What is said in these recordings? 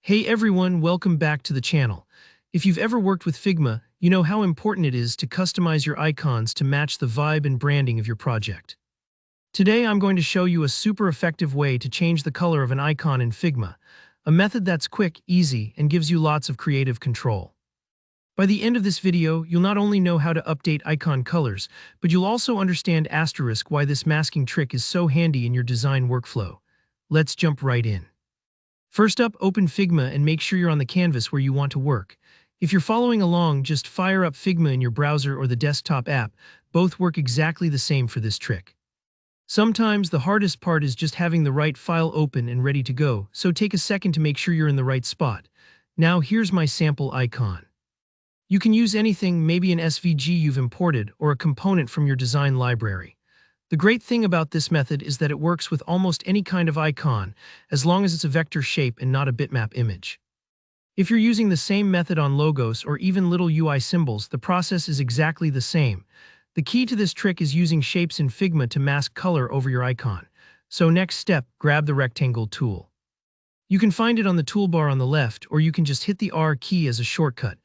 Hey everyone, welcome back to the channel. If you've ever worked with Figma, you know how important it is to customize your icons to match the vibe and branding of your project. Today I'm going to show you a super effective way to change the color of an icon in Figma, a method that's quick, easy, and gives you lots of creative control. By the end of this video, you'll not only know how to update icon colors, but you'll also understand why this masking trick is so handy in your design workflow. Let's jump right in. First up, open Figma and make sure you're on the canvas where you want to work. If you're following along, just fire up Figma in your browser or the desktop app. Both work exactly the same for this trick. Sometimes the hardest part is just having the right file open and ready to go, so take a second to make sure you're in the right spot. Now here's my sample icon. You can use anything, maybe an SVG you've imported or a component from your design library. The great thing about this method is that it works with almost any kind of icon, as long as it's a vector shape and not a bitmap image. If you're using the same method on logos or even little UI symbols, the process is exactly the same. The key to this trick is using shapes in Figma to mask color over your icon. So next step, grab the rectangle tool. You can find it on the toolbar on the left, or you can just hit the R key as a shortcut.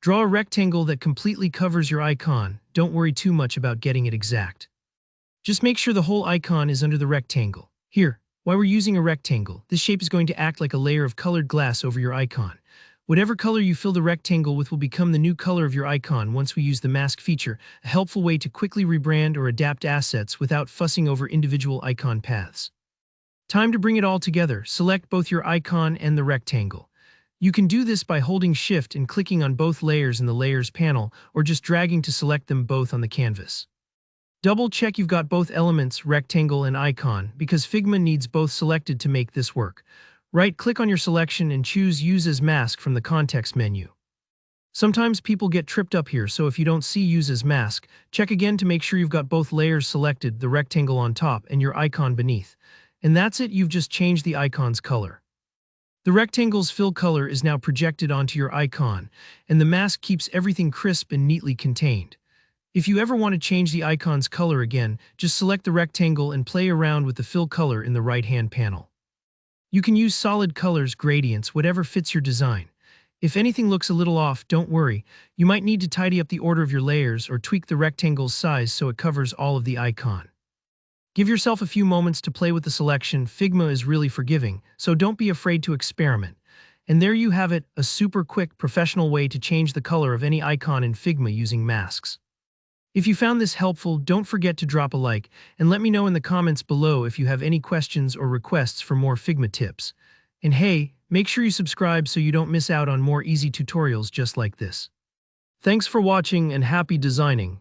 Draw a rectangle that completely covers your icon. Don't worry too much about getting it exact. Just make sure the whole icon is under the rectangle. Here, while we're using a rectangle, this shape is going to act like a layer of colored glass over your icon. Whatever color you fill the rectangle with will become the new color of your icon once we use the mask feature, a helpful way to quickly rebrand or adapt assets without fussing over individual icon paths. Time to bring it all together. Select both your icon and the rectangle. You can do this by holding Shift and clicking on both layers in the Layers panel, or just dragging to select them both on the canvas. Double-check you've got both elements, rectangle and icon, because Figma needs both selected to make this work. Right-click on your selection and choose Use as Mask from the context menu. Sometimes people get tripped up here, so if you don't see Use as Mask, check again to make sure you've got both layers selected, the rectangle on top and your icon beneath. And that's it, you've just changed the icon's color. The rectangle's fill color is now projected onto your icon, and the mask keeps everything crisp and neatly contained. If you ever want to change the icon's color again, just select the rectangle and play around with the fill color in the right-hand panel. You can use solid colors, gradients, whatever fits your design. If anything looks a little off, don't worry. You might need to tidy up the order of your layers or tweak the rectangle's size so it covers all of the icon. Give yourself a few moments to play with the selection. Figma is really forgiving, so don't be afraid to experiment. And there you have it, a super quick, professional way to change the color of any icon in Figma using masks. If you found this helpful, don't forget to drop a like, and let me know in the comments below if you have any questions or requests for more Figma tips. And hey, make sure you subscribe so you don't miss out on more easy tutorials just like this. Thanks for watching and happy designing.